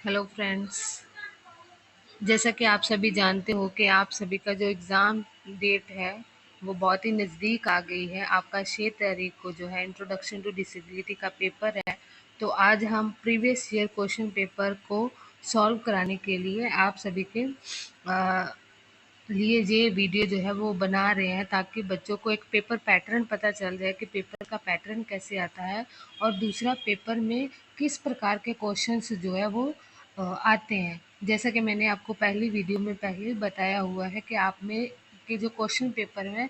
Hello friends. जैसा कि आप सभी जानते हो कि आप सभी का जो एग्ज़ाम डेट है वो बहुत ही नज़दीक आ गई है। आपका 6 तारीख को जो है इंट्रोडक्शन टू डिसेबिलिटी का पेपर है। तो आज हम प्रीवियस ईयर क्वेश्चन पेपर को सॉल्व कराने के लिए आप सभी के लिए ये वीडियो जो है वो बना रहे हैं, ताकि बच्चों को एक पेपर पैटर्न पता चल जाए कि पेपर का पैटर्न कैसे आता है और दूसरा पेपर में किस प्रकार के क्वेश्चंस जो है वो आते हैं। जैसा कि मैंने आपको पहली वीडियो में पहले बताया हुआ है कि आप में के जो क्वेश्चन पेपर में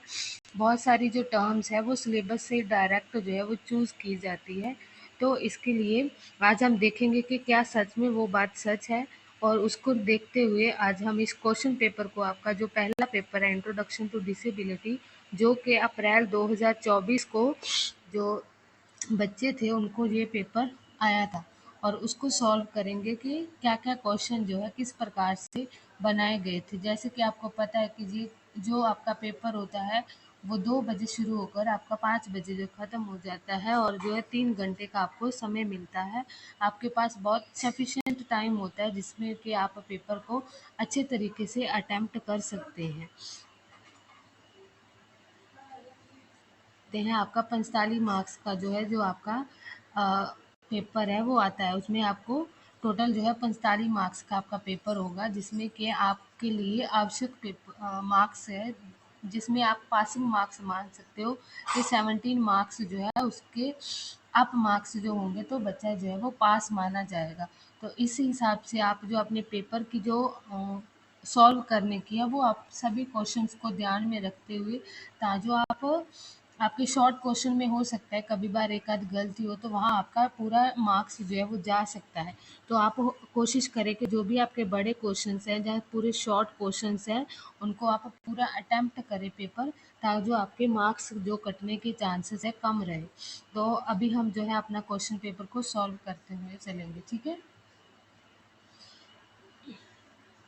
बहुत सारी जो टर्म्स है वो सिलेबस से डायरेक्ट जो है वो चूज़ की जाती है। तो इसके लिए आज हम देखेंगे कि क्या सच में वो बात सच है, और उसको देखते हुए आज हम इस क्वेश्चन पेपर को, आपका जो पहला पेपर है इंट्रोडक्शन टू डिसेबिलिटी, जो कि अप्रैल 2024 को जो बच्चे थे उनको ये पेपर आया था, और उसको सॉल्व करेंगे कि क्या क्या क्वेश्चन जो है किस प्रकार से बनाए गए थे। जैसे कि आपको पता है कि ये जो आपका पेपर होता है वो 2 बजे शुरू होकर आपका 5 बजे जो ख़त्म हो जाता है, और जो है 3 घंटे का आपको समय मिलता है। आपके पास बहुत सफिशेंट टाइम होता है जिसमें कि आप पेपर को अच्छे तरीके से अटेम्प्ट कर सकते हैं। आपका 45 मार्क्स का जो है जो आपका पेपर है वो आता है। उसमें आपको टोटल जो है 45 मार्क्स का आपका पेपर होगा, जिसमें कि आपके लिए आवश्यक पेपर मार्क्स है, जिसमें आप पासिंग मार्क्स मान सकते हो कि 17 मार्क्स जो है उसके अप मार्क्स जो होंगे तो बच्चा जो है वो पास माना जाएगा। तो इस हिसाब से आप जो अपने पेपर की जो सॉल्व करने की है वो आप सभी क्वेश्चंस को ध्यान में रखते हुए, जो आप आपके शॉर्ट क्वेश्चन में हो सकता है कभी बार एक आध गलती हो तो वहाँ आपका पूरा मार्क्स जो है वो जा सकता है। तो आप कोशिश करें कि जो भी आपके बड़े क्वेश्चंस हैं, जहाँ पूरे शॉर्ट क्वेश्चंस हैं, उनको आप पूरा अटेम्प्ट करें पेपर, ताकि जो आपके मार्क्स जो कटने के चांसेस है कम रहे। तो अभी हम जो है अपना क्वेश्चन पेपर को सॉल्व करते हुए चलेंगे, ठीक है।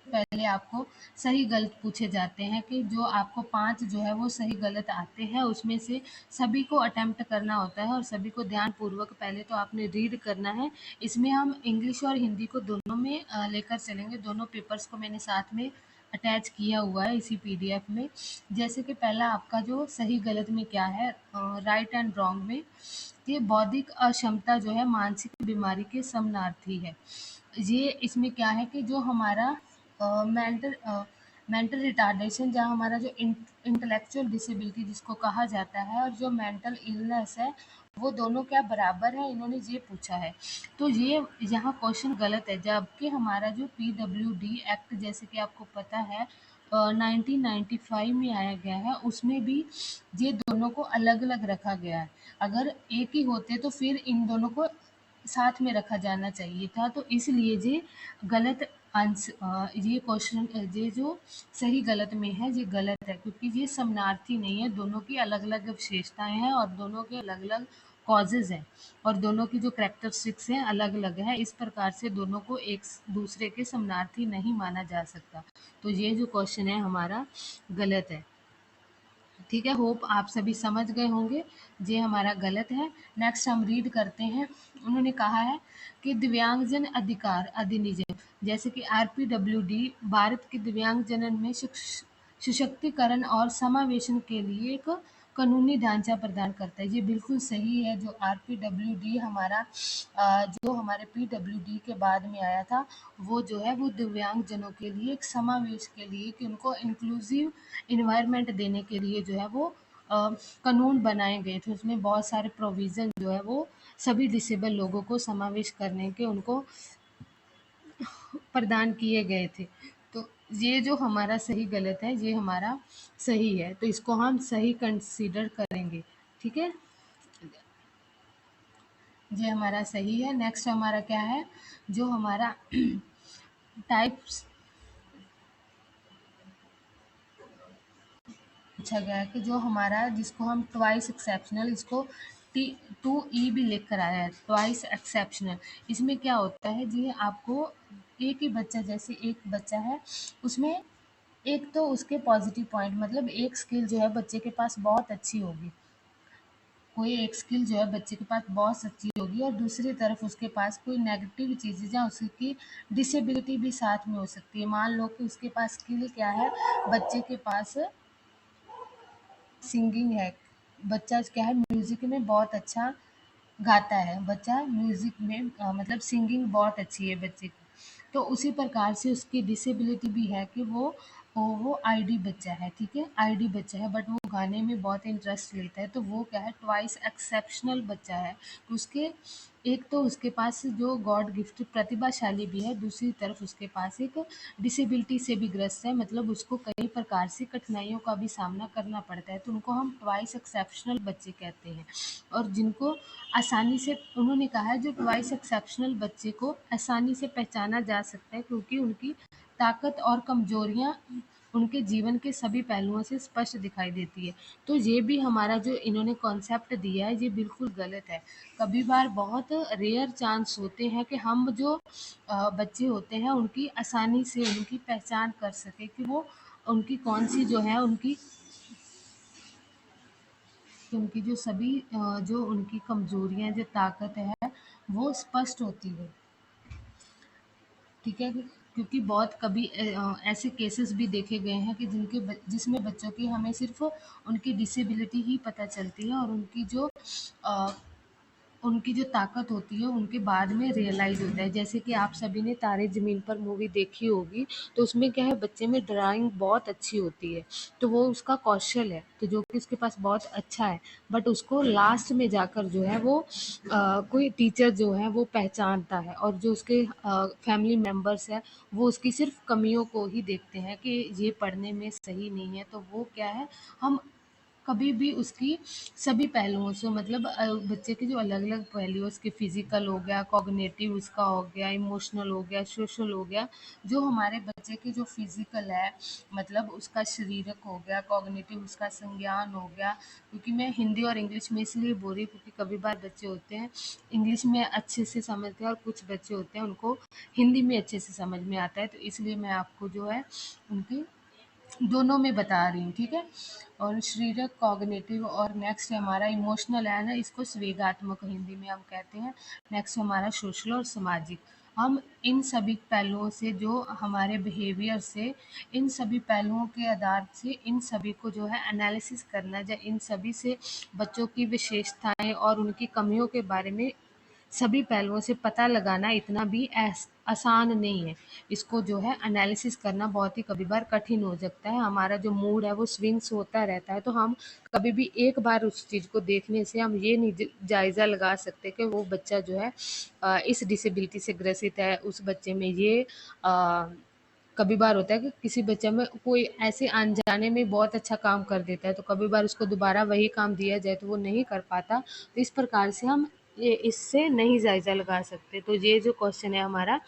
पहले आपको सही गलत पूछे जाते हैं कि जो आपको 5 जो है वो सही गलत आते हैं, उसमें से सभी को अटेम्प्ट करना होता है और सभी को ध्यानपूर्वक पहले तो आपने रीड करना है। इसमें हम इंग्लिश और हिंदी को दोनों में लेकर चलेंगे। दोनों पेपर्स को मैंने साथ में अटैच किया हुआ है इसी पीडीएफ में। जैसे कि पहला आपका जो सही गलत में क्या है, राइट एंड रॉन्ग में, ये बौद्धिक अक्षमता जो है मानसिक बीमारी के समानार्थी है। ये इसमें क्या है कि जो हमारा मेंटल मेंटल रिटार्डेशन, जहाँ हमारा जो इंटेलेक्चुअल डिसेबिलिटी जिसको कहा जाता है, और जो मेंटल इलनेस है, वो दोनों क्या बराबर है, इन्होंने ये पूछा है। तो ये यहाँ क्वेश्चन गलत है, जबकि हमारा जो पीडब्ल्यूडी एक्ट, जैसे कि आपको पता है 1995 में आया गया है, उसमें भी ये दोनों को अलग अलग रखा गया है। अगर एक ही होते तो फिर इन दोनों को साथ में रखा जाना चाहिए था। तो इसलिए ये गलत ये क्वेश्चन, ये जो सही गलत में है ये गलत है, क्योंकि ये समानार्थी नहीं है। दोनों की अलग अलग विशेषताएं हैं और दोनों के अलग अलग कॉजेज हैं, और दोनों की जो करेक्टरिस्टिक्स हैं अलग अलग है। इस प्रकार से दोनों को एक दूसरे के समानार्थी नहीं माना जा सकता। तो ये जो क्वेश्चन है हमारा गलत है, ठीक है। होप आप सभी समझ गए होंगे, ये हमारा गलत है। नेक्स्ट हम रीड करते हैं। उन्होंने कहा है कि दिव्यांगजन अधिकार अधिनियम, जैसे कि आरपीडब्ल्यूडी, भारत के दिव्यांगजनन में सशक्तिकरण और समावेशन के लिए एक कानूनी ढांचा प्रदान करता है। ये बिल्कुल सही है। जो आरपीडब्ल्यूडी हमारा जो हमारे पीडब्ल्यूडी के बाद में आया था, वो जो है वो दिव्यांगजनों के लिए एक समावेश के लिए, कि उनको इंक्लूसिव इन्वायरमेंट देने के लिए जो है वो कानून बनाए गए थे। उसमें बहुत सारे प्रोविज़न जो है वो सभी डिसेबल लोगों को समावेश करने के उनको प्रदान किए गए थे। तो ये जो हमारा सही गलत है ये हमारा सही है, तो इसको हम सही कंसीडर करेंगे, ठीक है। ये हमारा सही है। नेक्स्ट हमारा क्या है, जो हमारा टाइप्स पूछा गया है, कि जो हमारा जिसको हम ट्वाइस एक्सेप्शनल, इसको टी 2E भी लिख कर आया है, ट्वाइस एक्सेप्शनल। इसमें क्या होता है जी, आपको एक ही बच्चा, जैसे एक बच्चा है उसमें एक तो उसके पॉजिटिव पॉइंट, मतलब एक स्किल जो है बच्चे के पास बहुत अच्छी होगी, कोई एक स्किल जो है बच्चे के पास बहुत अच्छी होगी और दूसरी तरफ उसके पास कोई नेगेटिव चीज़ है जहाँ उसकी डिसेबिलिटी भी साथ में हो सकती है। मान लो कि उसके पास स्किल क्या है, बच्चे के पास सिंगिंग है, बच्चा क्या है म्यूज़िक में बहुत अच्छा गाता है, बच्चा म्यूज़िक में मतलब सिंगिंग बहुत अच्छी है बच्चे की। तो उसी प्रकार से उसकी डिसेबिलिटी भी है कि वो आईडी बच्चा है, ठीक है? आईडी बच्चा है बट वो गाने में बहुत इंटरेस्ट लेता है, तो वो क्या है ट्वाइस एक्सेप्शनल बच्चा है। उसके एक तो उसके पास जो गॉड गिफ्ट प्रतिभाशाली भी है, दूसरी तरफ उसके पास एक डिसेबिलिटी से भी ग्रस्त है, मतलब उसको कई प्रकार से कठिनाइयों का भी सामना करना पड़ता है, तो उनको हम ट्वाइस एक्सेप्शनल बच्चे कहते हैं। और जिनको आसानी से उन्होंने कहा है जो ट्वाइस एक्सेप्शनल बच्चे को आसानी से पहचाना जा सकता है क्योंकि उनकी ताकत और कमजोरियां उनके जीवन के सभी पहलुओं से स्पष्ट दिखाई देती है। तो ये भी हमारा जो इन्होंने कॉन्सेप्ट दिया है ये बिल्कुल गलत है। कभी बार बहुत रेयर चांस होते हैं कि हम जो बच्चे होते हैं उनकी आसानी से उनकी पहचान कर सके कि वो उनकी कौन सी जो है उनकी जो सभी जो उनकी कमजोरियां जो ताकत है वो स्पष्ट होती है। ठीक है, क्योंकि बहुत कभी ऐसे केसेस भी देखे गए हैं कि जिसमें बच्चों की हमें सिर्फ उनकी डिसेबिलिटी ही पता चलती है और अ, उनकी जो ताकत होती है उनके बाद में रियलाइज़ होता है। जैसे कि आप सभी ने तारे ज़मीन पर मूवी देखी होगी, तो उसमें क्या है बच्चे में ड्राइंग बहुत अच्छी होती है, तो वो उसका कौशल है, तो जो कि उसके पास बहुत अच्छा है। बट उसको लास्ट में जाकर जो है वो कोई टीचर जो है वो पहचानता है और जो उसके फैमिली मेंबर्स हैं, वो उसकी सिर्फ़ कमियों को ही देखते हैं कि ये पढ़ने में सही नहीं है, तो वो क्या है हम कभी भी उसकी सभी पहलुओं से मतलब बच्चे के जो अलग-अलग पहलू हैं, उसके फिज़िकल हो गया, कॉग्निटिव उसका हो गया, इमोशनल हो गया, सोशल हो गया, जो हमारे बच्चे के जो फिज़िकल है, मतलब उसका शारीरिक हो गया, कॉग्निटिव उसका संज्ञान हो गया, क्योंकि मैं हिंदी और इंग्लिश में इसलिए बोल रही हूँ क्योंकि कभी बार बच्चे होते हैं, इंग्लिश में अच्छे से समझते हैं और कुछ बच्चे होते हैं, उनको हिंदी में अच्छे से समझ में आता है, तो इसलिए मैं आपको जो है उनकी दोनों में बता रही हूँ, ठीक है? और शारीरिक, कॉग्निटिव और नेक्स्ट है हमारा इमोशनल है ना, इसको संवेगात्मक हिंदी में हम कहते हैं। नेक्स्ट हमारा सोशल और सामाजिक। हम इन सभी पहलुओं से जो हमारे बिहेवियर से इन सभी पहलुओं के आधार से इन सभी को जो है एनालिसिस करना या इन सभी से बच्चों की विशेषताएं और उनकी कमियों के बारे में सभी पहलुओं से पता लगाना इतना भी आसान नहीं है। इसको जो है एनालिसिस करना बहुत ही कभी बार कठिन हो सकता है। हमारा जो मूड है वो स्विंग्स होता रहता है, तो हम कभी भी एक बार उस चीज़ को देखने से हम ये नहीं जायज़ा लगा सकते कि वो बच्चा जो है इस डिसेबिलिटी से ग्रसित है, उस बच्चे में ये कभी बार होता है कि किसी बच्चे में कोई ऐसे अनजाने में बहुत अच्छा काम कर देता है, तो कभी बार उसको दोबारा वही काम दिया जाए तो वो नहीं कर पाता। तो इस प्रकार से हम ये इससे नहीं जायज़ा लगा सकते। तो ये जो क्वेश्चन है हमारा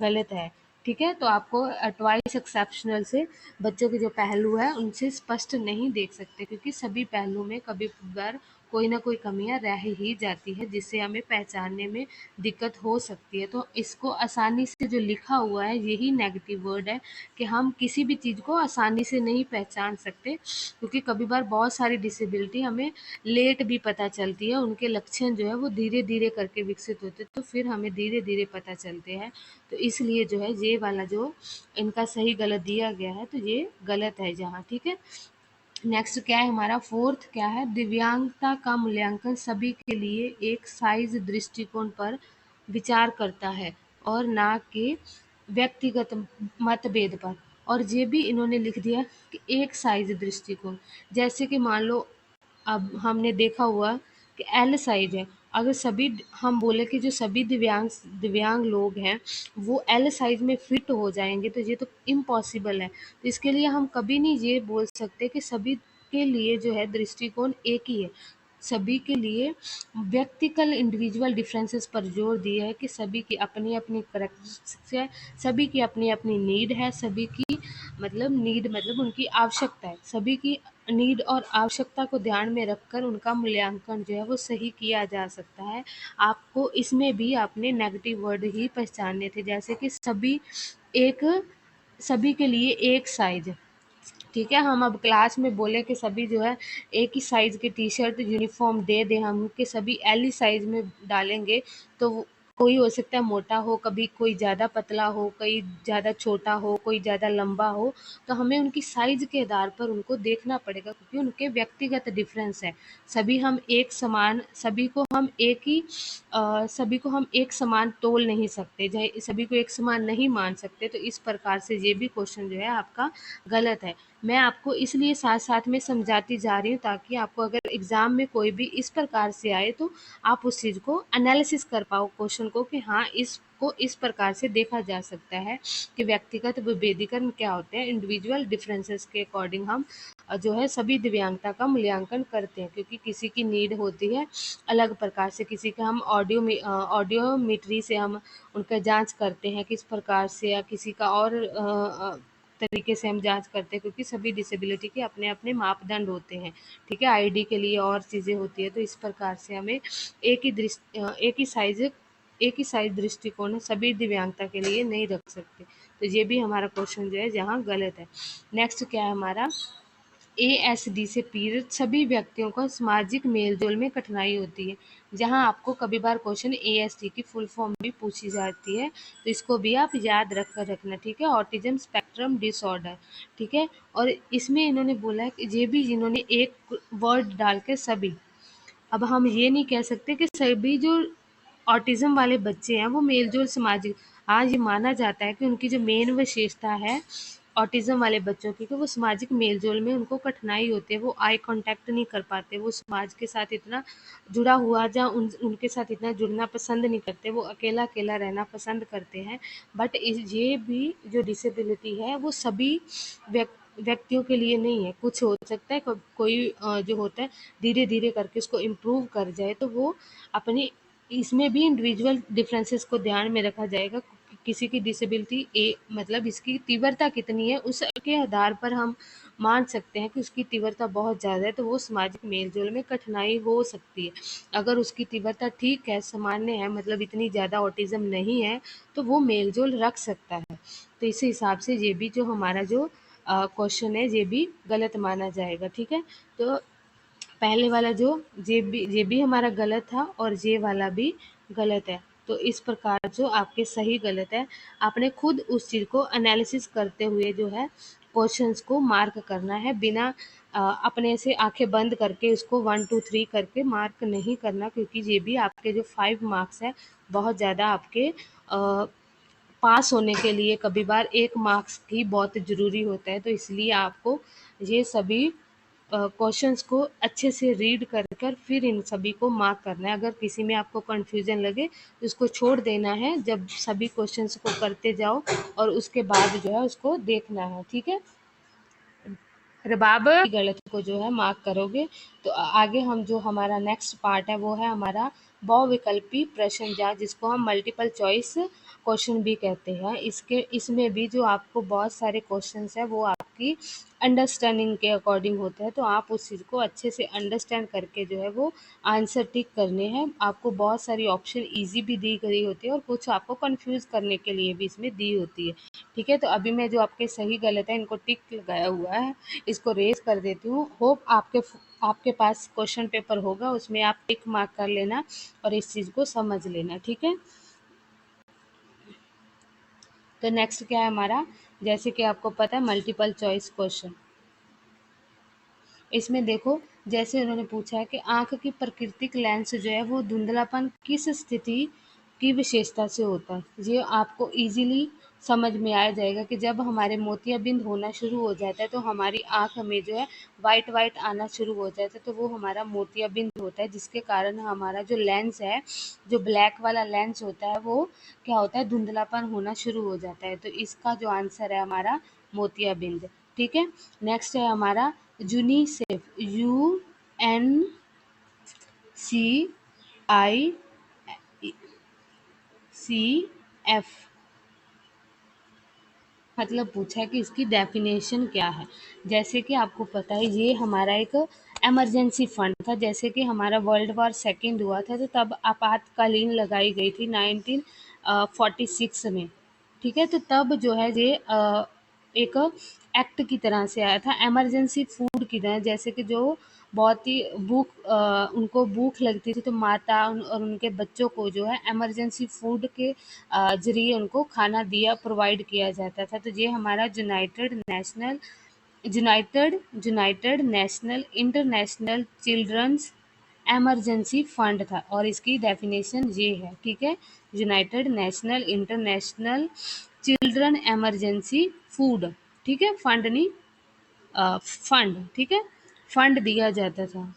गलत है। ठीक है? तो आपको ट्वाइस एक्सेप्शनल से बच्चों के जो पहलू है उनसे स्पष्ट नहीं देख सकते क्योंकि सभी पहलू में कभी कभार कोई ना कोई कमियां रह ही जाती है जिससे हमें पहचानने में दिक्कत हो सकती है। तो इसको आसानी से जो लिखा हुआ है यही नेगेटिव वर्ड है कि हम किसी भी चीज़ को आसानी से नहीं पहचान सकते क्योंकि कभी बार बहुत सारी डिसेबिलिटी हमें लेट भी पता चलती है, उनके लक्षण जो है वो धीरे-धीरे करके विकसित होते हैं, तो फिर हमें धीरे-धीरे पता चलते हैं। तो इसलिए जो है ये वाला जो इनका सही गलत दिया गया है तो ये गलत है यहाँ, ठीक है? नेक्स्ट क्या है हमारा फोर्थ क्या है दिव्यांगता का मूल्यांकन सभी के लिए एक साइज दृष्टिकोण पर विचार करता है और ना कि व्यक्तिगत मतभेद पर। और ये भी इन्होंने लिख दिया कि एक साइज दृष्टिकोण, जैसे कि मान लो अब हमने देखा हुआ कि एल साइज है, अगर सभी हम बोले कि जो सभी दिव्यांग लोग हैं वो एल साइज में फिट हो जाएंगे तो ये तो इम्पॉसिबल है। तो इसके लिए हम कभी नहीं ये बोल सकते कि सभी के लिए जो है दृष्टिकोण एक ही है। सभी के लिए व्यक्तिकल इंडिविजुअल डिफरेंसेस पर जोर दिया है कि सभी की अपनी अपनी करेक्टर्स है, सभी की अपनी अपनी नीड है, सभी की नीड मतलब उनकी आवश्यकता है, सभी की नीड और आवश्यकता को ध्यान में रखकर उनका मूल्यांकन जो है वो सही किया जा सकता है। आपको इसमें भी आपने नेगेटिव वर्ड ही पहचानने थे, जैसे कि एक सभी के लिए एक साइज, ठीक है, हम अब क्लास में बोले कि सभी जो है एक ही साइज़ की टी शर्ट यूनिफॉर्म दे दें हम कि सभी एल ही साइज़ में डालेंगे, तो कोई हो सकता है मोटा हो, कभी कोई ज़्यादा पतला हो, कोई ज़्यादा छोटा हो, कोई ज़्यादा लंबा हो, तो हमें उनकी साइज़ के आधार पर उनको देखना पड़ेगा, क्योंकि उनके व्यक्तिगत डिफरेंस है। सभी को हम एक समान तोल नहीं सकते, चाहे सभी को एक समान नहीं मान सकते, तो इस प्रकार से ये भी क्वेश्चन जो है आपका गलत है। मैं आपको इसलिए साथ-साथ में समझाती जा रही हूँ, ताकि आपको अगर एग्ज़ाम में कोई भी इस प्रकार से आए तो आप उस चीज़ को एनालिसिस कर पाओ क्वेश्चन को, कि हाँ, इसको इस प्रकार से देखा जा सकता है कि व्यक्तिगत विभेदीकरण क्या होते हैं। इंडिविजुअल डिफरेंसेस के अकॉर्डिंग हम जो है सभी दिव्यांगता का मूल्यांकन करते हैं, क्योंकि किसी की नीड होती है अलग प्रकार से, किसी का हम ऑडियोमेट्री से हम उनका जाँच करते हैं किस प्रकार से, या किसी का और तरीके से हम जाँच करते हैं, क्योंकि सभी डिसेबिलिटी के अपने-अपने मापदंड होते हैं, ठीक है? आईडी के लिए और चीज़ें होती हैं, तो इस प्रकार से हमें एक ही साइज़ दृष्टिकोण सभी दिव्यांगता के लिए नहीं रख सकते। तो ये भी हमारा क्वेश्चन जो है यहाँ गलत है। नेक्स्ट क्या है हमारा, एएसडी से पीड़ित सभी व्यक्तियों को सामाजिक मेलजोल में कठिनाई होती है। जहाँ आपको कभी बार क्वेश्चन एएसडी की फुल फॉर्म भी पूछी जाती है, तो इसको भी आप याद रख कर रखना, ठीक है? ऑटिज्म स्पेक्ट्रम डिसऑर्डर, ठीक है? और इसमें इन्होंने बोला है कि ये भी इन्होंने एक वर्ड डाल के सभी, अब हम ये नहीं कह सकते कि सभी जो ऑटिज़्म वाले बच्चे हैं वो मेल-जोल सामाजिक, हाँ, ये माना जाता है कि उनकी जो मेन विशेषता है ऑटिज़्म वाले बच्चों की, कि वो सामाजिक मेल-जोल में उनको कठिनाई होती है, वो आई कॉन्टैक्ट नहीं कर पाते, वो समाज के साथ इतना जुड़ा हुआ या उनके साथ इतना जुड़ना पसंद नहीं करते, वो अकेला-अकेला रहना पसंद करते हैं। बट ये भी जो डिसेबिलिटी है वो सभी व्यक्तियों के लिए नहीं है। कुछ हो सकता है कोई जो होता है धीरे-धीरे करके उसको इम्प्रूव कर जाए, तो वो अपनी इसमें भी इंडिविजुअल डिफरेंसेस को ध्यान में रखा जाएगा। किसी की डिसेबिलिटी मतलब इसकी तीव्रता कितनी है, उसके आधार पर हम मान सकते हैं कि उसकी तीव्रता बहुत ज़्यादा है, तो वो सामाजिक मेल-जोल में कठिनाई हो सकती है। अगर उसकी तीव्रता ठीक है, सामान्य है, मतलब इतनी ज़्यादा ऑटिज़्म नहीं है, तो वो मेल-जोल रख सकता है। तो इस हिसाब से ये भी जो हमारा जो क्वेश्चन है, ये भी गलत माना जाएगा, ठीक है? तो पहले वाला जो ये भी हमारा गलत था, और ये वाला भी गलत है। तो इस प्रकार जो आपके सही गलत है, आपने खुद उस चीज़ को एनालिसिस करते हुए जो है क्वेश्चंस को मार्क करना है, बिना अपने से आंखें बंद करके उसको 1 2 3 करके मार्क नहीं करना, क्योंकि ये भी आपके जो 5 मार्क्स है बहुत ज़्यादा आपके पास होने के लिए कभी बार 1 मार्क्स ही बहुत ज़रूरी होता है, तो इसलिए आपको ये सभी क्वेश्चंस को अच्छे से रीड कर कर फिर इन सभी को मार्क करना है। अगर किसी में आपको कन्फ्यूज़न लगे तो उसको छोड़ देना है, जब सभी क्वेश्चंस को करते जाओ और उसके बाद जो है उसको देखना है, ठीक है? रबाब गलत को जो है मार्क करोगे, तो आगे हम जो हमारा नेक्स्ट पार्ट है वो है हमारा बहुविकल्पी प्रश्न जांच, जिसको हम मल्टीपल चॉइस क्वेश्चन भी कहते हैं। इसमें भी जो आपको बहुत सारे क्वेश्चंस है वो आपकी अंडरस्टैंडिंग के अकॉर्डिंग होते हैं, तो आप उस चीज़ को अच्छे से अंडरस्टैंड करके जो है वो आंसर टिक करने हैं। आपको बहुत सारी ऑप्शन ईजी भी दी गई होती है और कुछ आपको कंफ्यूज करने के लिए भी इसमें दी होती है, ठीक है? तो अभी मैं जो आपके सही गलत है इनको टिक लगाया हुआ है, इसको रेज़ कर देती हूँ। होप आपके पास क्वेश्चन पेपर होगा, उसमें आप टिक मार्क कर लेना और इस चीज़ को समझ लेना, ठीक है? तो नेक्स्ट क्या है हमारा, जैसे कि आपको पता है मल्टीपल चॉइस क्वेश्चन। इसमें देखो, जैसे उन्होंने पूछा है कि आँख की प्राकृतिक लेंस जो है वो धुंधलापन किस स्थिति की विशेषता से होता है। ये आपको ईज़िली समझ में आ जाएगा कि जब हमारे मोतियाबिंद होना शुरू हो जाता है तो हमारी आँख में जो है वाइट वाइट आना शुरू हो जाता है, तो वो हमारा मोतियाबिंद होता है, जिसके कारण हमारा जो लेंस है, जो ब्लैक वाला लेंस होता है, वो क्या होता है, धुंधलापन होना शुरू हो जाता है। तो इसका जो आंसर है हमारा मोतियाबिंद, ठीक है? नेक्स्ट है हमारा यूनिसेफ, UNICEF, मतलब पूछा है कि इसकी डेफिनेशन क्या है। जैसे कि आपको पता है ये हमारा एक इमरजेंसी फंड था, जैसे कि हमारा वर्ल्ड वॉर सेकेंड हुआ था, तो तब आपातकालीन लगाई गई थी 1946 में, ठीक है? तो तब जो है ये एक एक्ट की तरह से आया था, इमरजेंसी फूड की तरह। जैसे कि जो बहुत ही उनको भूख लगती थी, तो माता और उनके बच्चों को जो है इमरजेंसी फूड के ज़रिए उनको खाना दिया प्रोवाइड किया जाता था। तो ये हमारा united national international children's emergency fund था, और इसकी डेफिनेशन ये है, ठीक है। United national international children emergency food, ठीक है, फंड नहीं, फंड, ठीक है, फंड दिया जाता था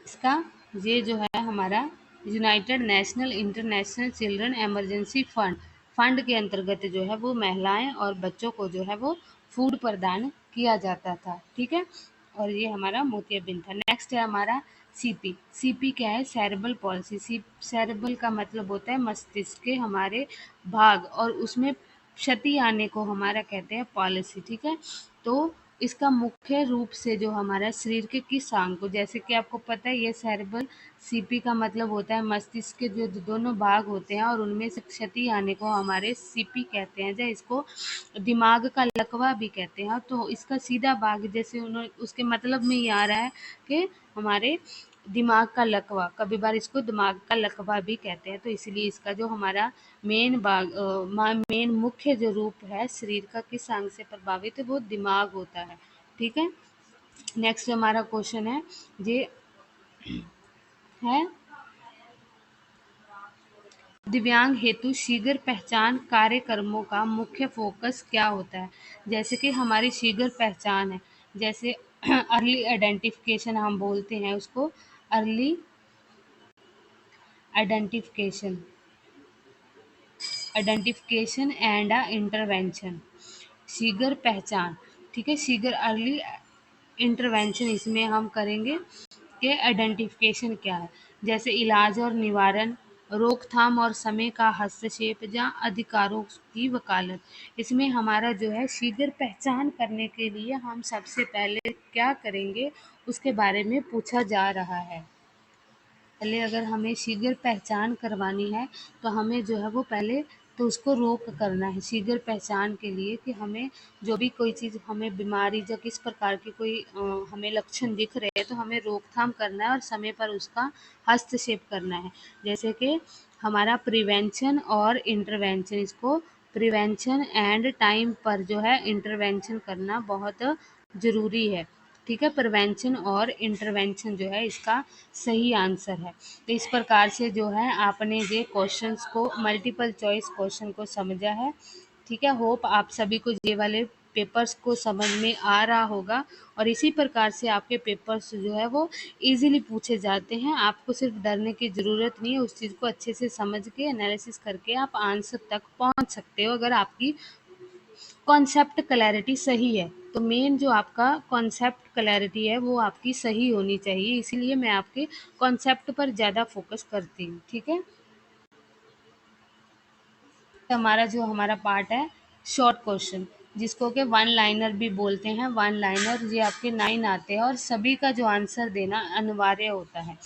इसका। ये जो है हमारा united national international children emergency fund, fund के अंतर्गत जो है वो महिलाएं और बच्चों को जो है वो फूड प्रदान किया जाता था, ठीक है। और ये हमारा मोतियाबिंद था। नेक्स्ट है हमारा सीपी। सीपी क्या है? Cerebral palsy. सेरेब्रल का मतलब होता है मस्तिष्क के हमारे भाग, और उसमें क्षति आने को हमारा कहते हैं पॉलिसी, ठीक है। तो इसका मुख्य रूप से जो हमारा शरीर के किस अंग को, जैसे कि आपको पता है ये सेरेब्रल, सीपी का मतलब होता है मस्तिष्क के जो दोनों भाग होते हैं और उनमें से क्षति आने को हमारे सीपी कहते हैं, या इसको दिमाग का लकवा भी कहते हैं। तो इसका सीधा भाग, जैसे उन्होंने उसके मतलब में ये आ रहा है कि हमारे दिमाग का लकवा, कभी बार इसको दिमाग का लकवा भी कहते हैं। तो इसलिए इसका जो हमारा मेन मुख्य जो रूप है शरीर का किस अंग से प्रभावित है, वो दिमाग होता है, ठीक है। नेक्स्ट हमारा क्वेश्चन है, ये है दिव्यांग हेतु शीघ्र पहचान कार्यक्रमों का मुख्य फोकस क्या होता है। जैसे कि हमारी शीघ्र पहचान है, जैसे अर्ली आइडेंटिफिकेशन हम बोलते हैं उसको, early identification identification and intervention, शीघ्र पहचान, ठीक है। शीघ्र अर्ली इंटरवेंशन इसमें हम करेंगे कि आइडेंटिफिकेशन क्या है, जैसे इलाज और निवारण, रोकथाम और समय का हस्तक्षेप, या अधिकारों की वकालत। इसमें हमारा जो है शीघ्र पहचान करने के लिए हम सबसे पहले क्या करेंगे उसके बारे में पूछा जा रहा है। पहले अगर हमें शीघ्र पहचान करवानी है तो हमें जो है वो पहले तो उसको रोक करना है शीघ्र पहचान के लिए, कि हमें जो भी कोई चीज़, हमें बीमारी या किस प्रकार की कोई हमें लक्षण दिख रहे हैं तो हमें रोकथाम करना है और समय पर उसका हस्तक्षेप करना है। जैसे कि हमारा प्रिवेंशन और इंटरवेंशन, इसको प्रिवेंशन एंड टाइम पर जो है इंटरवेंशन करना बहुत ज़रूरी है, ठीक है। प्रिवेंशन और इंटरवेंशन जो है इसका सही आंसर है। तो इस प्रकार से जो है आपने ये क्वेश्चंस को, मल्टीपल चॉइस क्वेश्चन को समझा है, ठीक है। होप आप सभी को ये वाले पेपर्स को समझ में आ रहा होगा, और इसी प्रकार से आपके पेपर्स जो है वो इजीली पूछे जाते हैं। आपको सिर्फ डरने की ज़रूरत नहीं है, उस चीज़ को अच्छे से समझ के एनालिसिस करके आप आंसर तक पहुंच सकते हो, अगर आपकी कॉन्सेप्ट क्लैरिटी सही है। तो मेन जो आपका कॉन्सेप्ट क्लैरिटी है वो आपकी सही होनी चाहिए, इसीलिए मैं आपके कॉन्सेप्ट पर ज़्यादा फोकस करती हूँ, ठीक है। हमारा पार्ट है शॉर्ट क्वेश्चन, जिसको कि वन लाइनर भी बोलते हैं। वन लाइनर ये आपके 9 आते हैं और सभी का जो आंसर देना अनिवार्य होता है।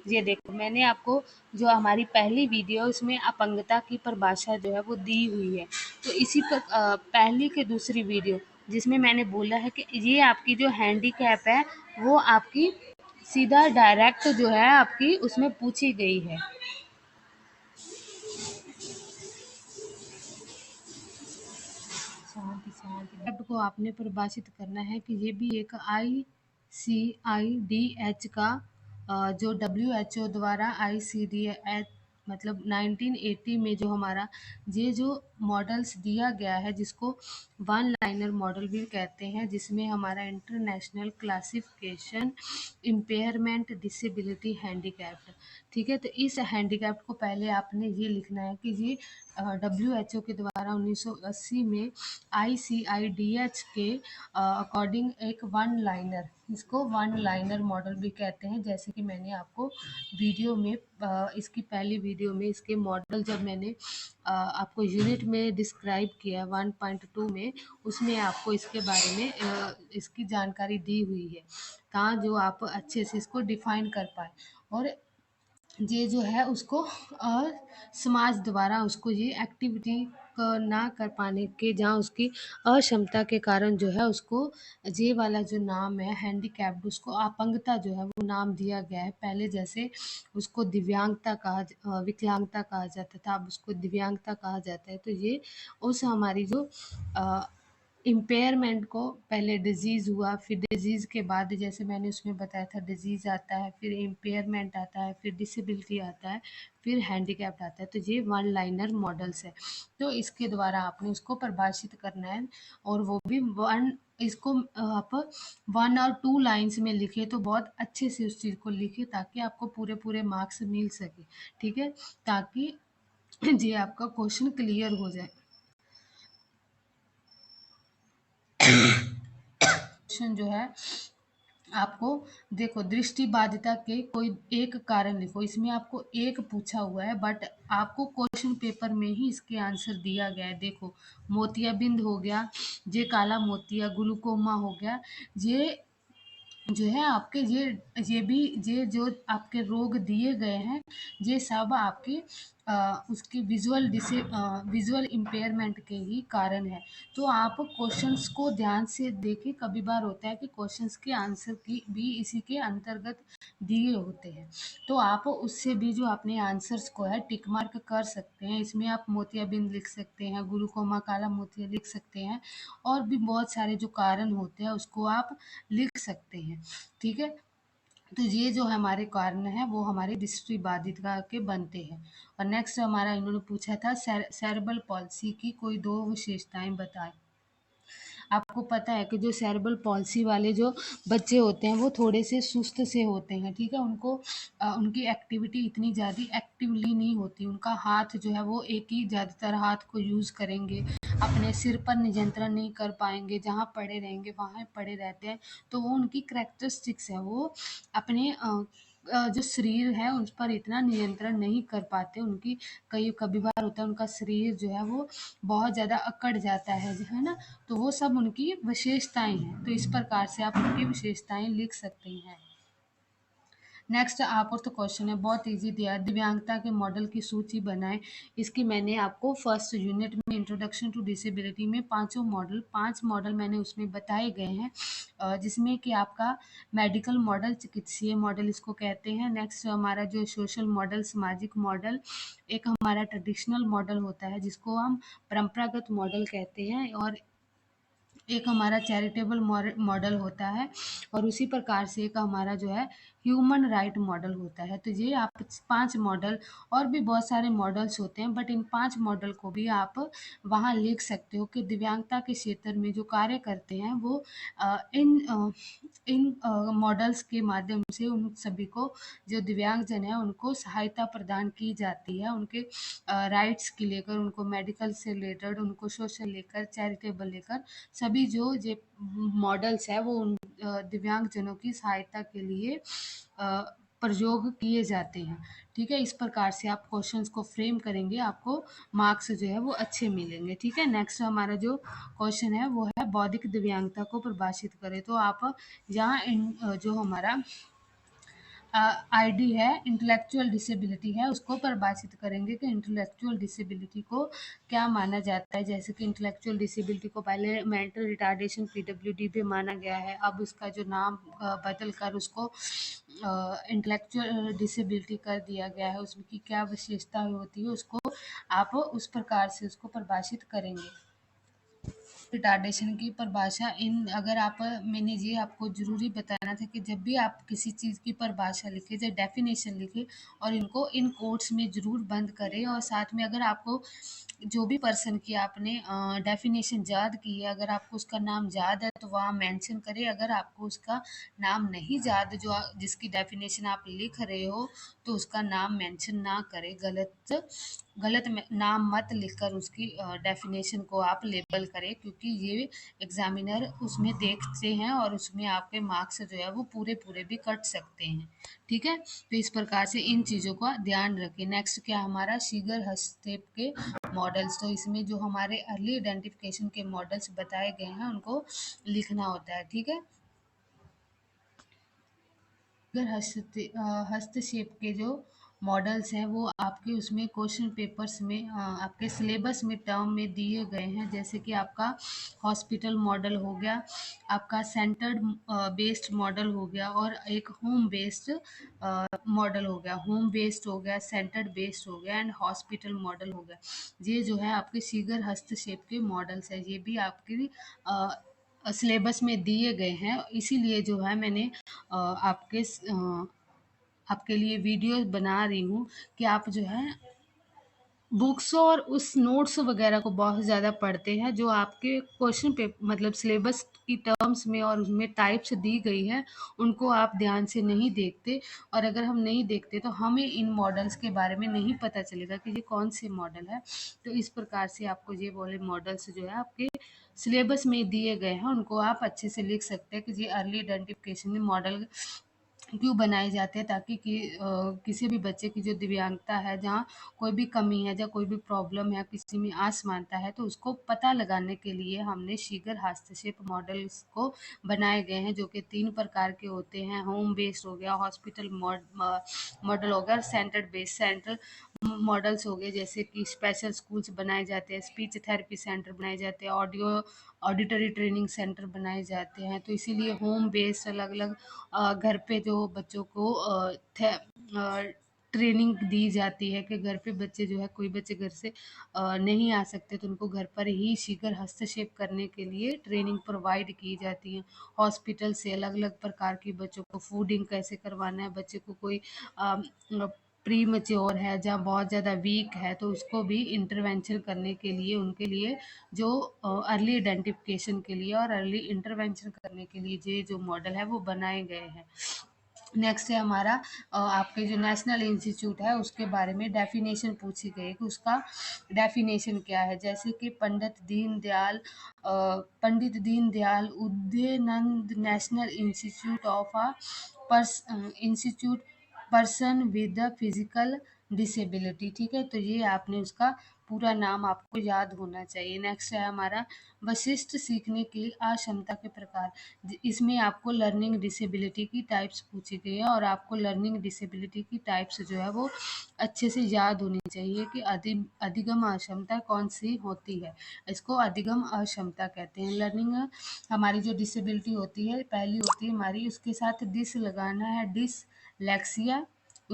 ये देखो, मैंने आपको जो हमारी पहली वीडियो है उसमें अपंगता की परिभाषा जो है वो दी हुई है। तो इसी पर पहली के दूसरी वीडियो जिसमें मैंने बोला है कि ये आपकी जो हैंडीकैप है वो आपकी सीधा डायरेक्ट जो है आपकी उसमें पूछी गई है। शांति शांति, शब्द को आपने परिभाषित करना है कि ये भी एक ICIDH का जो WHO द्वारा ICDH मतलब 1980 में जो हमारा ये जो मॉडल्स दिया गया है, जिसको वन लाइनर मॉडल भी कहते हैं, जिसमें हमारा international classification impairment disability handicapped, ठीक है। तो इस हैंडीकैप्ड को पहले आपने ये लिखना है कि ये WHO के द्वारा 1980 में ICIDH के अकॉर्डिंग एक वन लाइनर, इसको वन लाइनर मॉडल भी कहते हैं। जैसे कि मैंने आपको वीडियो में इसकी पहली वीडियो में इसके मॉडल जब मैंने आपको यूनिट में डिस्क्राइब किया 1.2 में, उसमें आपको इसके बारे में इसकी जानकारी दी हुई है, कहाँ जो आप अच्छे से इसको डिफाइन कर पाए। और ये जो है उसको समाज द्वारा उसको ये एक्टिविटी ना कर पाने के, जहाँ उसकी अक्षमता के कारण जो है उसको ये वाला जो नाम है हैंडीकैप्ड, उसको अपंगता जो है वो नाम दिया गया है। पहले जैसे उसको विकलांगता कहा जाता था, अब उसको दिव्यांगता कहा जाता है। तो ये उस हमारी जो इम्पेयरमेंट को, पहले डिजीज़ हुआ, फिर डिजीज़ के बाद जैसे मैंने उसमें बताया था डिजीज़ आता है, फिर इम्पेयरमेंट आता है, फिर डिसेबिलिटी आता है, फिर हैंडीकैप्ड आता है। तो ये वन लाइनर मॉडल्स है। तो इसके द्वारा आपने उसको परिभाषित करना है, और वो भी इसको आप 1 और 2 लाइन्स में लिखे तो बहुत अच्छे से उस चीज़ को लिखे, ताकि आपको पूरे मार्क्स मिल सके। ठीक है? ताकि ये आपका क्वेश्चन क्लियर हो जाए। क्वेश्चन जो है आपको, देखो, दृष्टि बाधिता के कोई एक कारण लिखो। इसमें आपको एक पूछा हुआ है, बट आपको क्वेश्चन पेपर में ही इसके आंसर दिया गया है। देखो, मोतियाबिंद हो गया, ये काला मोतिया, ग्लूकोमा हो गया, ये जो है आपके ये भी, ये जो आपके रोग दिए गए हैं, ये सब आपके उसकी विजुअल इम्पेयरमेंट के ही कारण है। तो आप क्वेश्चंस को ध्यान से देखें। कभी बार होता है कि क्वेश्चंस के आंसर की भी इसी के अंतर्गत दिए होते हैं, तो आप उससे भी जो अपने आंसर्स को है टिक मार्क कर सकते हैं। इसमें आप मोतियाबिंद लिख सकते हैं, ग्लूकोमा काला मोतिया लिख सकते हैं, और भी बहुत सारे जो कारण होते हैं उसको आप लिख सकते हैं। ठीक है? तो ये जो हमारे कारण है वो हमारी दृष्टि बाधिता के बनते हैं। और नेक्स्ट हमारा इन्होंने पूछा था सेरेब्रल पॉलिसी की कोई 2 विशेषताएं बताएं। आपको पता है कि जो सेरेब्रल पॉलिसी वाले जो बच्चे होते हैं वो थोड़े से सुस्त से होते हैं। ठीक है? उनको उनकी एक्टिविटी इतनी ज़्यादा एक्टिवली नहीं होती। उनका हाथ जो है वो एक ही ज़्यादातर हाथ को यूज़ करेंगे, अपने सिर पर नियंत्रण नहीं कर पाएंगे, जहाँ पड़े रहेंगे वहाँ पड़े रहते हैं। तो वो उनकी करेक्टरिस्टिक्स है, वो अपने जो शरीर है उस पर इतना नियंत्रण नहीं कर पाते। उनकी कभी बार होता है उनका शरीर जो है वो बहुत ज़्यादा अकड़ जाता है ना? तो वो सब उनकी विशेषताएं हैं। तो इस प्रकार से आप उनकी विशेषताएं लिख सकते हैं। नेक्स्ट आपको तो क्वेश्चन है, बहुत इजी दिया है, दिव्यांगता के मॉडल की सूची बनाएं। इसकी मैंने आपको फर्स्ट यूनिट में इंट्रोडक्शन टू डिसेबिलिटी में 5 मॉडल मैंने उसमें बताए गए हैं, जिसमें कि आपका मेडिकल मॉडल, चिकित्सीय मॉडल इसको कहते हैं। नेक्स्ट हमारा जो सोशल मॉडल, सामाजिक मॉडल, एक हमारा ट्रेडिशनल मॉडल होता है जिसको हम परंपरागत मॉडल कहते हैं, और एक हमारा चैरिटेबल मॉडल होता है, और उसी प्रकार से एक हमारा जो है ह्यूमन राइट मॉडल होता है। तो ये आप 5 मॉडल, और भी बहुत सारे मॉडल्स होते हैं, बट इन 5 मॉडल को भी आप वहाँ लिख सकते हो कि दिव्यांगता के क्षेत्र में जो कार्य करते हैं वो इन मॉडल्स के माध्यम से उन सभी को, जो दिव्यांगजन है उनको सहायता प्रदान की जाती है, उनके राइट्स की लेकर, उनको मेडिकल से रिलेटेड, उनको सोशल लेकर, चैरिटेबल लेकर, सभी जो ये मॉडल्स है वो उन दिव्यांगजनों की सहायता के लिए प्रयोग किए जाते हैं। ठीक है? इस प्रकार से आप क्वेश्चंस को फ्रेम करेंगे, आपको मार्क्स जो है वो अच्छे मिलेंगे। ठीक है? नेक्स्ट हमारा जो क्वेश्चन है वो है बौद्धिक दिव्यांगता को परिभाषित करें। तो आप यहाँ जो हमारा आईडी है, इंटेलेक्चुअल डिसेबिलिटी है, उसको परिभाषित करेंगे कि इंटेलेक्चुअल डिसेबिलिटी को क्या माना जाता है। जैसे कि इंटेलेक्चुअल डिसेबिलिटी को पहले मेंटल रिटार्डेशन पीडब्ल्यूडी पे माना गया है, अब उसका जो नाम बदल कर उसको इंटेलेक्चुअल डिसेबिलिटी कर दिया गया है। उसमें की क्या विशेषता होती है उसको आप उस प्रकार से उसको परिभाषित करेंगे। रिटार्डेशन की परिभाषा, इन अगर आप, मैंने ये आपको ज़रूरी बताना था कि जब भी आप किसी चीज़ की परिभाषा लिखें या डेफिनेशन लिखें, और इनको इन कोट्स में ज़रूर बंद करें, और साथ में अगर आपको जो भी पर्सन की आपने डेफिनेशन याद की है, अगर आपको उसका नाम याद है तो वहाँ मेंशन करें। अगर आपको उसका नाम नहीं याद, जिसकी डेफिनेशन आप लिख रहे हो, तो उसका नाम मेंशन ना करें। नाम मत लिखकर उसकी डेफिनेशन को आप लेबल करें, क्योंकि ये एग्जामिनर उसमें देखते हैं और उसमें आपके मार्क्स जो है वो पूरे भी कट सकते हैं। ठीक है? तो इस प्रकार से इन चीज़ों का ध्यान रखें। नेक्स्ट क्या हमारा शीगर हस्तक्षेप के मॉडल्स। तो इसमें जो हमारे अर्ली आइडेंटिफिकेशन के मॉडल्स बताए गए हैं उनको लिखना होता है। ठीक है? अगर हस्तक्षेप के जो मॉडल्स हैं वो आपके उसमें क्वेश्चन पेपर्स में आपके सिलेबस में टर्म में दिए गए हैं। जैसे कि आपका हॉस्पिटल मॉडल हो गया, आपका सेंटर्ड बेस्ड मॉडल हो गया, और एक होम बेस्ड मॉडल हो गया। होम बेस्ड हो गया, सेंटर्ड बेस्ड हो गया, एंड हॉस्पिटल मॉडल हो गया। ये जो है आपके शीघ्र हस्तक्षेप के मॉडल्स है। ये भी आपकी सिलेबस में दिए गए हैं, इसीलिए जो है मैंने आपके लिए वीडियो बना रही हूँ कि आप जो है बुक्स और उस नोट्स वगैरह को बहुत ज़्यादा पढ़ते हैं जो आपके क्वेश्चन पे मतलब सिलेबस की टर्म्स में और उसमें टाइप्स दी गई है, उनको आप ध्यान से नहीं देखते। और अगर हम नहीं देखते तो हमें इन मॉडल्स के बारे में नहीं पता चलेगा कि ये कौन से मॉडल है। तो इस प्रकार से आपको ये वाले मॉडल्स जो है आपके सिलेबस में दिए गए हैं, उनको आप अच्छे से लिख सकते हैं कि ये अर्ली आइडेंटिफिकेशन मॉडल क्यों बनाए जाते हैं, ताकि किसी भी बच्चे की जो दिव्यांगता है, जहाँ कोई भी कमी है या कोई भी प्रॉब्लम है, किसी में असमानता है, तो उसको पता लगाने के लिए हमने शीघ्र हस्तक्षेप मॉडल्स को बनाए गए हैं, जो कि 3 प्रकार के होते हैं। होम बेस्ड हो गया, हॉस्पिटल मॉडल हो गया, और सेंटर्ड बेस्ड सेंट्रल मॉडल्स हो गए। जैसे कि स्पेशल स्कूल्स बनाए जाते हैं, स्पीच थेरेपी सेंटर बनाए जाते हैं, ऑडिटरी ट्रेनिंग सेंटर बनाए जाते हैं। तो इसीलिए होम बेस्ड अलग अलग घर पे जो बच्चों को ट्रेनिंग दी जाती है कि घर पे बच्चे जो है, कोई बच्चे घर से नहीं आ सकते तो उनको घर पर ही शीघ्र हस्तक्षेप करने के लिए ट्रेनिंग प्रोवाइड की जाती है। हॉस्पिटल से अलग अलग प्रकार की बच्चों को फूडिंग कैसे करवाना है, बच्चे को कोई प्री मैच्योर है, जहाँ बहुत ज़्यादा वीक है, तो उसको भी इंटरवेंशन करने के लिए, उनके लिए जो अर्ली आइडेंटिफिकेशन के लिए और अर्ली इंटरवेंशन करने के लिए ये जो मॉडल है वो बनाए गए हैं। नेक्स्ट है हमारा आपके जो नेशनल इंस्टीट्यूट है उसके बारे में डेफिनेशन पूछी गई है कि उसका डेफिनेशन क्या है। जैसे कि पंडित दीनदयाल उद्यानंद national institute of institute person with the physical disability. ठीक है, तो ये आपने उसका पूरा नाम आपको याद होना चाहिए। नेक्स्ट है हमारा वशिष्ठ सीखने की अक्षमता के प्रकार। इसमें आपको लर्निंग डिसेबिलिटी की टाइप्स पूछी गई है, और आपको लर्निंग डिसेबिलिटी की टाइप्स जो है वो अच्छे से याद होनी चाहिए कि अधिगम अक्षमता कौन सी होती है। इसको अधिगम अक्षमता कहते हैं। लर्निंग हमारी जो डिसेबिलिटी होती है, पहली होती है हमारी, उसके साथ डिस लगाना है, डिसलेक्सिया।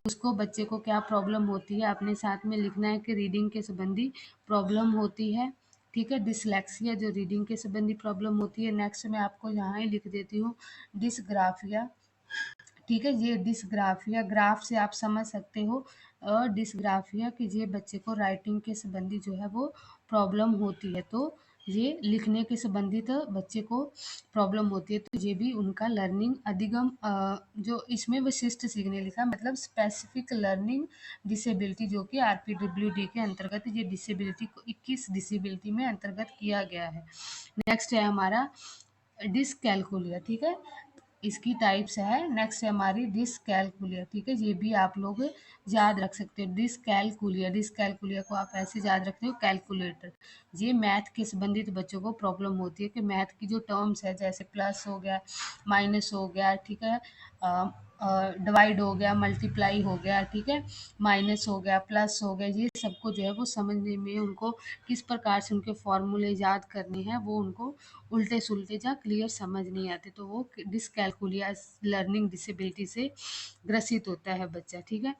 उसको बच्चे को क्या प्रॉब्लम होती है, अपने साथ में लिखना है कि रीडिंग के संबंधी प्रॉब्लम होती है। ठीक है, डिसलेक्सिया जो रीडिंग के संबंधी प्रॉब्लम होती है। नेक्स्ट मैं आपको यहाँ ही लिख देती हूँ डिसग्राफिया। ठीक है, ये डिसग्राफिया, ग्राफ से आप समझ सकते हो डिसग्राफिया कि ये बच्चे को राइटिंग के संबंधी जो है वो प्रॉब्लम होती है, तो ये लिखने के संबंधित बच्चे को प्रॉब्लम होती है, तो ये भी उनका लर्निंग अधिगम जो इसमें विशिष्ट सीखने लिखा मतलब स्पेसिफिक लर्निंग डिसेबिलिटी, जो कि RPWD के अंतर्गत ये डिसेबिलिटी को 21 डिसेबिलिटी में अंतर्गत किया गया है। नेक्स्ट है हमारा डिसकैलकुलिया। ठीक है, इसकी टाइप्स है। नेक्स्ट है हमारी डिसकैलकुलिया। ठीक है, ये भी आप लोग याद रख सकते हो। डिसकैलकुलिया, डिसकैलकुलिया को आप ऐसे याद रखते हो कैलकुलेटर। ये मैथ के संबंधित बच्चों को प्रॉब्लम होती है कि मैथ की जो टर्म्स है, जैसे प्लस हो गया, माइनस हो गया, ठीक है, डिवाइड हो गया, मल्टीप्लाई हो गया, ठीक है, माइनस हो गया, प्लस हो गया, ये सबको जो है वो समझने में उनको किस प्रकार से उनके फॉर्मूले याद करने हैं, वो उनको उल्टे सुलटे या क्लियर समझ नहीं आते, तो वो डिसकैलकुलिया लर्निंग डिसेबिलिटी से ग्रसित होता है बच्चा। ठीक है,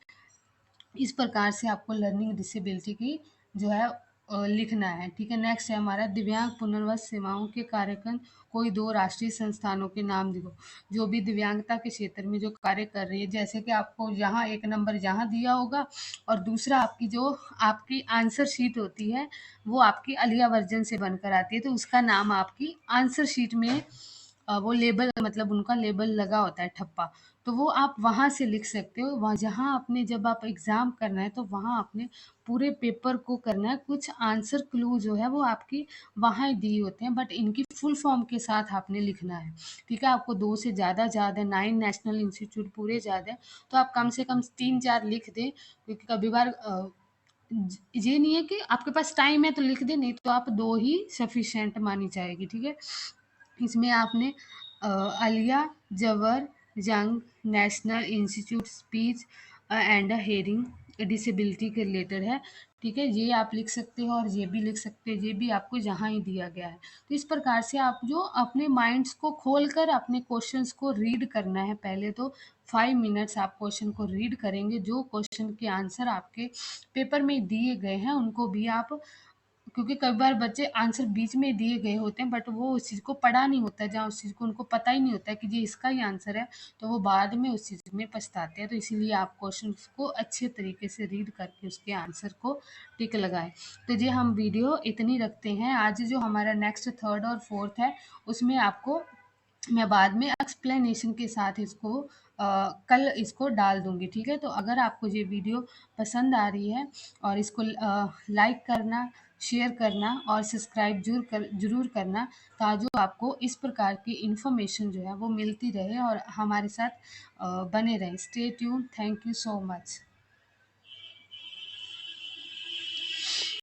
इस प्रकार से आपको लर्निंग डिसेबिलिटी की जो है लिखना है। ठीक है, नेक्स्ट है हमारा दिव्यांग पुनर्वास सेवाओं के कार्यक्रम। कोई 2 राष्ट्रीय संस्थानों के नाम लिखो जो भी दिव्यांगता के क्षेत्र में जो कार्य कर रही है। जैसे कि आपको यहाँ 1 नंबर यहाँ दिया होगा, और दूसरा आपकी आंसर शीट होती है, वो आपकी आलिया वर्जन से बनकर आती है, तो उसका नाम आपकी आंसर शीट में वो लेबल मतलब उनका लेबल लगा होता है, ठप्पा, तो वो आप वहाँ से लिख सकते हो। वहाँ जहाँ आपने जब आप एग्ज़ाम करना है तो वहाँ आपने पूरे पेपर को करना है। कुछ आंसर क्लू जो है वो आपकी वहाँ ही दी होते हैं, बट इनकी फुल फॉर्म के साथ आपने लिखना है। ठीक है, आपको 2 से ज़्यादा याद है, 9 नेशनल इंस्टीट्यूट पूरे याद है, तो आप कम से कम 3-4 लिख दें, क्योंकि कभी बार ये नहीं है कि आपके पास टाइम है तो लिख दें, नहीं तो आप 2 ही सफिशिएंट मानी जाएगी। ठीक है, इसमें आपने आलिया जवर जंग national institute speech and hearing disability के रिलेटेड है। ठीक है, ये आप लिख सकते हो और ये भी लिख सकते हो, ये भी आपको जहाँ ही दिया गया है। तो इस प्रकार से आप जो अपने माइंड्स को खोलकर अपने क्वेश्चंस को रीड करना है। पहले तो 5 मिनट्स आप क्वेश्चन को रीड करेंगे, जो क्वेश्चन के आंसर आपके पेपर में दिए गए हैं उनको भी आप, क्योंकि कई बार बच्चे आंसर बीच में दिए गए होते हैं बट वो उस चीज़ को पढ़ा नहीं होता है, जहाँ उस चीज़ को उनको पता ही नहीं होता है कि ये इसका ही आंसर है, तो वो बाद में उस चीज़ में पछताते हैं। तो इसीलिए आप क्वेश्चन को अच्छे तरीके से रीड करके उसके आंसर को टिक लगाएं। तो ये हम वीडियो इतनी रखते हैं। आज जो हमारा नेक्स्ट थर्ड और फोर्थ है उसमें आपको मैं बाद में एक्सप्लेनेशन के साथ इसको कल इसको डाल दूंगी। ठीक है, तो अगर आपको ये वीडियो पसंद आ रही है और इसको लाइक करना, शेयर करना और सब्सक्राइब जरूर करना, ताकि आपको इस प्रकार की इन्फॉर्मेशन जो है वो मिलती रहे और हमारे साथ बने रहें। Stay tune. Thank you so much.